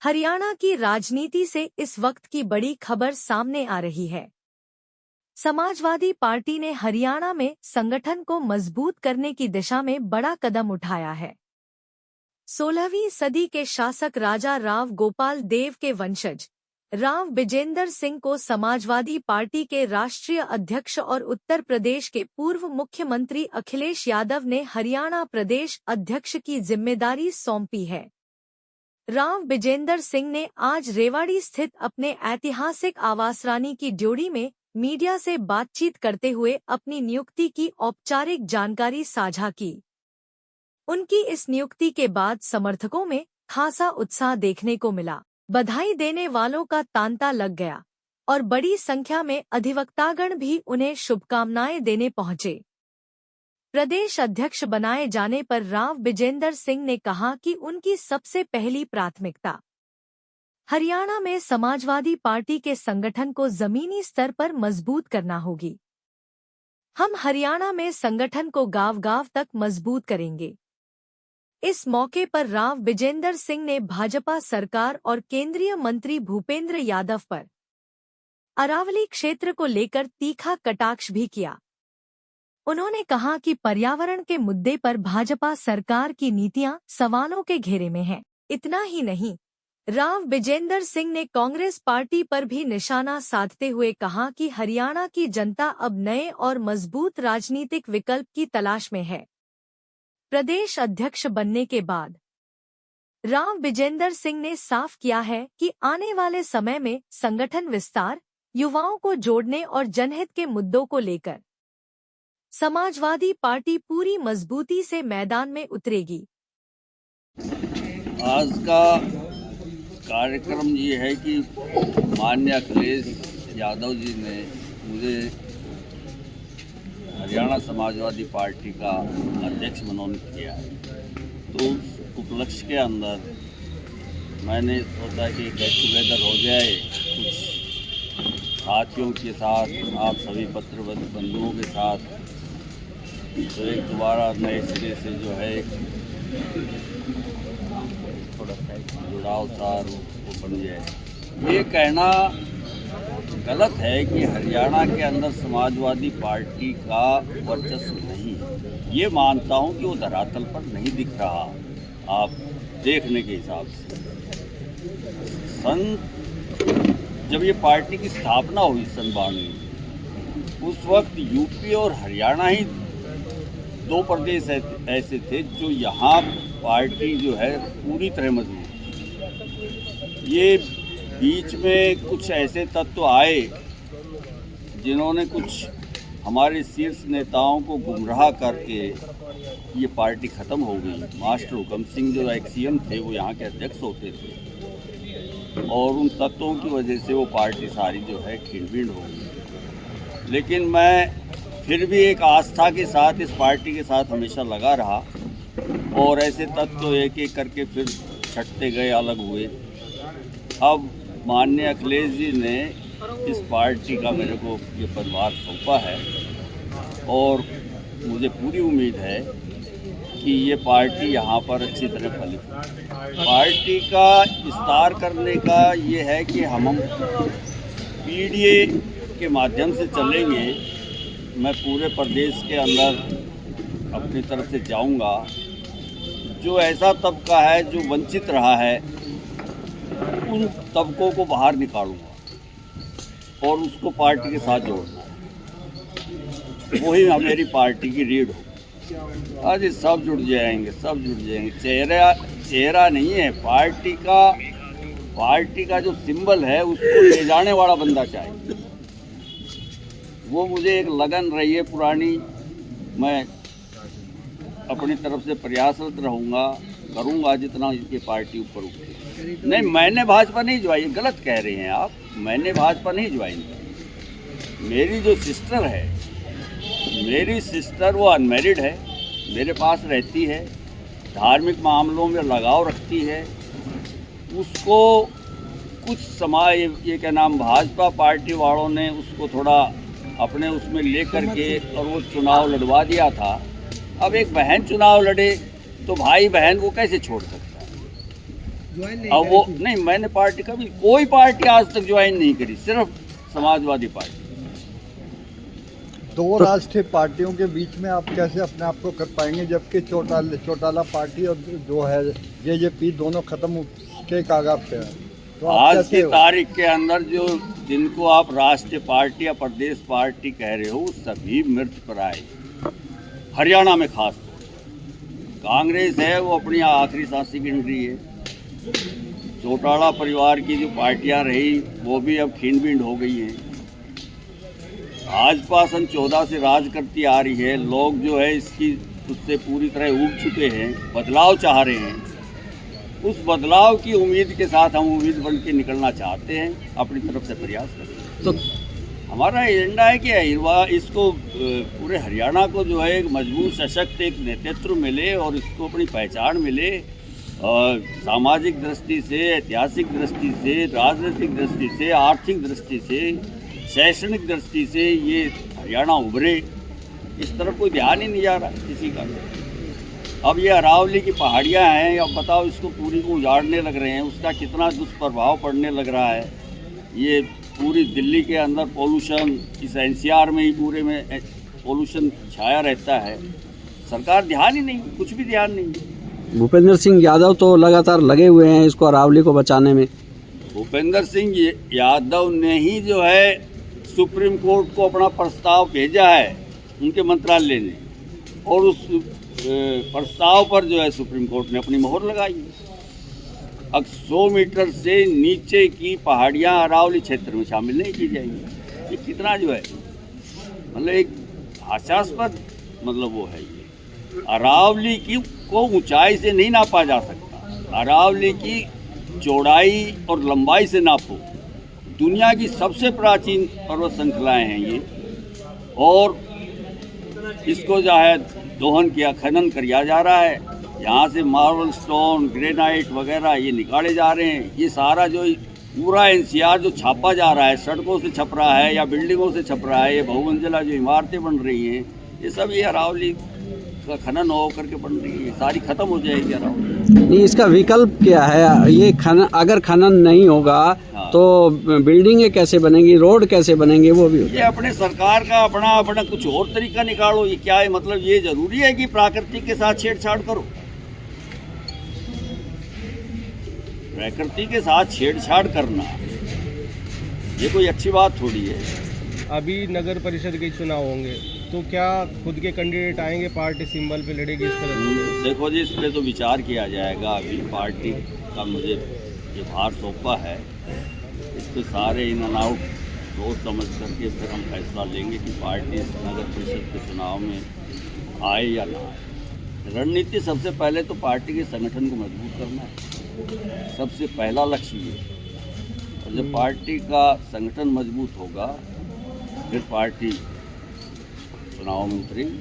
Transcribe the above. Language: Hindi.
हरियाणा की राजनीति से इस वक्त की बड़ी खबर सामने आ रही है। समाजवादी पार्टी ने हरियाणा में संगठन को मजबूत करने की दिशा में बड़ा कदम उठाया है। 16वीं सदी के शासक राजा राव गोपाल देव के वंशज राव बिजेंद्र सिंह को समाजवादी पार्टी के राष्ट्रीय अध्यक्ष और उत्तर प्रदेश के पूर्व मुख्यमंत्री अखिलेश यादव ने हरियाणा प्रदेश अध्यक्ष की जिम्मेदारी सौंपी है। राव बिजेंद्र सिंह ने आज रेवाड़ी स्थित अपने ऐतिहासिक आवास रानी की ड्योढ़ी में मीडिया से बातचीत करते हुए अपनी नियुक्ति की औपचारिक जानकारी साझा की। उनकी इस नियुक्ति के बाद समर्थकों में खासा उत्साह देखने को मिला। बधाई देने वालों का तांता लग गया और बड़ी संख्या में अधिवक्तागण भी उन्हें शुभकामनाएं देने पहुंचे। प्रदेश अध्यक्ष बनाए जाने पर राव बिजेंद्र सिंह ने कहा कि उनकी सबसे पहली प्राथमिकता हरियाणा में समाजवादी पार्टी के संगठन को जमीनी स्तर पर मजबूत करना होगी। हम हरियाणा में संगठन को गांव-गांव तक मजबूत करेंगे। इस मौके पर राव बिजेंद्र सिंह ने भाजपा सरकार और केंद्रीय मंत्री भूपेंद्र यादव पर अरावली क्षेत्र को लेकर तीखा कटाक्ष भी किया। उन्होंने कहा कि पर्यावरण के मुद्दे पर भाजपा सरकार की नीतियां सवालों के घेरे में हैं। इतना ही नहीं, राव बिजेंद्र सिंह ने कांग्रेस पार्टी पर भी निशाना साधते हुए कहा कि हरियाणा की जनता अब नए और मजबूत राजनीतिक विकल्प की तलाश में है। प्रदेश अध्यक्ष बनने के बाद राव बिजेंद्र सिंह ने साफ किया है कि आने वाले समय में संगठन विस्तार, युवाओं को जोड़ने और जनहित के मुद्दों को लेकर समाजवादी पार्टी पूरी मजबूती से मैदान में उतरेगी। आज का कार्यक्रम ये है कि माननीय अखिलेश यादव जी ने मुझे हरियाणा समाजवादी पार्टी का अध्यक्ष मनोनीत किया है। तो उस उपलक्ष्य के अंदर मैंने सोचा कि गेट टुगेदर हो जाए, कुछ साथियों के साथ, आप सभी पत्र बंधुओं के साथ, तो एक दोबारा नए सिरे से जो है थोड़ा जुड़ाव सार वो बन जाए। ये कहना गलत है कि हरियाणा के अंदर समाजवादी पार्टी का वर्चस्व नहीं है। ये मानता हूँ कि वो धरातल पर नहीं दिख रहा, आप देखने के हिसाब से। जब ये पार्टी की स्थापना हुई सन 92, उस वक्त यूपी और हरियाणा ही दो प्रदेश ऐसे थे जो यहाँ पार्टी जो है पूरी तरह मजबूत। ये बीच में कुछ ऐसे तत्व आए जिन्होंने कुछ हमारे शीर्ष नेताओं को गुमराह करके ये पार्टी ख़त्म हो गई। मास्टर हुकम सिंह जो एक्सीएम थे वो यहाँ के अध्यक्ष होते थे और उन तत्वों की वजह से वो पार्टी सारी जो है खिंड हो गई। लेकिन मैं फिर भी एक आस्था के साथ इस पार्टी के साथ हमेशा लगा रहा और ऐसे तत्व एक एक करके फिर छटते गए, अलग हुए। अब माननीय अखिलेश जी ने इस पार्टी का मेरे को ये पदभार सौंपा है और मुझे पूरी उम्मीद है कि ये पार्टी यहाँ पर अच्छी तरह फलित हो। पार्टी का विस्तार करने का ये है कि हम पीडीए के माध्यम से चलेंगे। मैं पूरे प्रदेश के अंदर अपनी तरफ से जाऊंगा। जो ऐसा तबका है जो वंचित रहा है, उन तबकों को बाहर निकालूंगा और उसको पार्टी के साथ जोड़ना है। वही मेरी पार्टी की रीढ़ हो। आज ये सब जुड़ जाएंगे, सब जुड़ जाएंगे। चेहरा नहीं है पार्टी का जो सिंबल है उसको ले जाने वाला बंदा चाहिए। वो मुझे एक लगन रही है पुरानी। मैं अपनी तरफ से प्रयासरत रहूँगा, करूँगा जितना ये पार्टी ऊपर उठे। नहीं, मैंने भाजपा नहीं ज्वाइन, गलत कह रहे हैं आप। मैंने भाजपा नहीं ज्वाइन की। मेरी जो सिस्टर है, मेरी सिस्टर वो अनमैरिड है, मेरे पास रहती है, धार्मिक मामलों में लगाव रखती है। उसको कुछ समाज ये क्या नाम भाजपा पार्टी वालों ने उसको थोड़ा अपने उसमें ले करके और वो चुनाव लड़वा दिया था। अब एक बहन चुनाव लड़े तो भाई बहन को कैसे छोड़ सकता है? अब वो नहीं, मैंने पार्टी का भी कोई पार्टी आज तक ज्वाइन नहीं करी, सिर्फ समाजवादी पार्टी। दो राष्ट्रीय पार्टियों के बीच में आप कैसे अपने आप को कर पाएंगे, जबकि चौटाला पार्टी और जो है जेजेपी दोनों खत्म के कागाज पे है? तो आप आज कैसे की हो? तारीख के अंदर जो जिनको आप राष्ट्रीय पार्टी या प्रदेश पार्टी कह रहे हो, सभी मृतप्राय, हरियाणा में खास तौर पर कांग्रेस है, वो अपनी आखिरी सांसें गिन रही है। चौटाला परिवार की जो पार्टियां रही वो भी अब खींड बींड हो गई हैं। भाजपा सन 14 से राज करती आ रही है, लोग जो है इसकी उससे पूरी तरह ऊब चुके हैं, बदलाव चाह रहे हैं। उस बदलाव की उम्मीद के साथ हम उम्मीद बन के निकलना चाहते हैं, अपनी तरफ से प्रयास करें। तो हमारा एजेंडा है कि इसको पूरे हरियाणा को जो है एक मजबूत सशक्त एक नेतृत्व मिले और इसको अपनी पहचान मिले, और सामाजिक दृष्टि से, ऐतिहासिक दृष्टि से, राजनीतिक दृष्टि से, आर्थिक दृष्टि से, शैक्षणिक दृष्टि से ये हरियाणा उभरे। इस तरफ कोई ध्यान ही नहीं जा रहा किसी का। अब ये अरावली की पहाड़ियाँ हैं, अब बताओ इसको पूरी को उजाड़ने लग रहे हैं, उसका कितना दुष्प्रभाव पड़ने लग रहा है। ये पूरी दिल्ली के अंदर पोल्यूशन, इस एनसीआर में ही पूरे में पोल्यूशन छाया रहता है। सरकार ध्यान ही नहीं, कुछ भी ध्यान नहीं। भूपेंद्र सिंह यादव तो लगातार लगे हुए हैं इसको अरावली को बचाने में। भूपेंद्र सिंह यादव ने ही जो है सुप्रीम कोर्ट को अपना प्रस्ताव भेजा है उनके मंत्रालय ने, और उस प्रस्ताव पर जो है सुप्रीम कोर्ट ने अपनी मोहर लगाई। अब 100 मीटर से नीचे की पहाड़ियां अरावली क्षेत्र में शामिल नहीं की जाएंगी। ये कितना जो है मतलब एक हास्यास्पद मतलब वो है। ये अरावली की को ऊंचाई से नहीं नापा जा सकता, अरावली की चौड़ाई और लंबाई से नापो। दुनिया की सबसे प्राचीन पर्वत श्रृंखलाएँ हैं ये, और इसको जो है दोहन किया, खनन किया जा रहा है। यहाँ से मार्बल स्टोन, ग्रेनाइट वगैरह ये निकाले जा रहे हैं। ये सारा जो पूरा एनसीआर जो छापा जा रहा है, सड़कों से छप रहा है या बिल्डिंगों से छप रहा है, ये बहुमंजिला जो इमारतें बन रही हैं, ये सब ये अरावली का खनन हो करके बन रही है, सारी खत्म हो जाएगी अरावली। नहीं, इसका विकल्प क्या है? ये खनन, अगर खनन नहीं होगा तो बिल्डिंगें कैसे बनेंगी, रोड कैसे बनेंगे? वो भी ये अपने सरकार का अपना कुछ और तरीका निकालो। ये क्या है, मतलब ये जरूरी है कि प्राकृतिक के साथ छेड़छाड़ करो? प्रकृति के साथ छेड़छाड़ करना ये कोई अच्छी बात थोड़ी है। अभी नगर परिषद के चुनाव होंगे तो क्या खुद के कैंडिडेट आएंगे, पार्टी सिंबल पे लड़ेगी इस तरह से? देखो जी, इस पर तो विचार किया जाएगा। अभी पार्टी का मुझे ये भार सौंपा है, इस पर सारे इन एंड आउट सोच समझ करके फिर हम फैसला लेंगे कि पार्टी इस नगर परिषद के चुनाव में आए या ना आए। रणनीति सबसे पहले तो पार्टी के संगठन को मजबूत करना है, सबसे पहला लक्ष्य ये। और जब पार्टी का संगठन मजबूत होगा फिर पार्टी चुनाव में उतरेगी।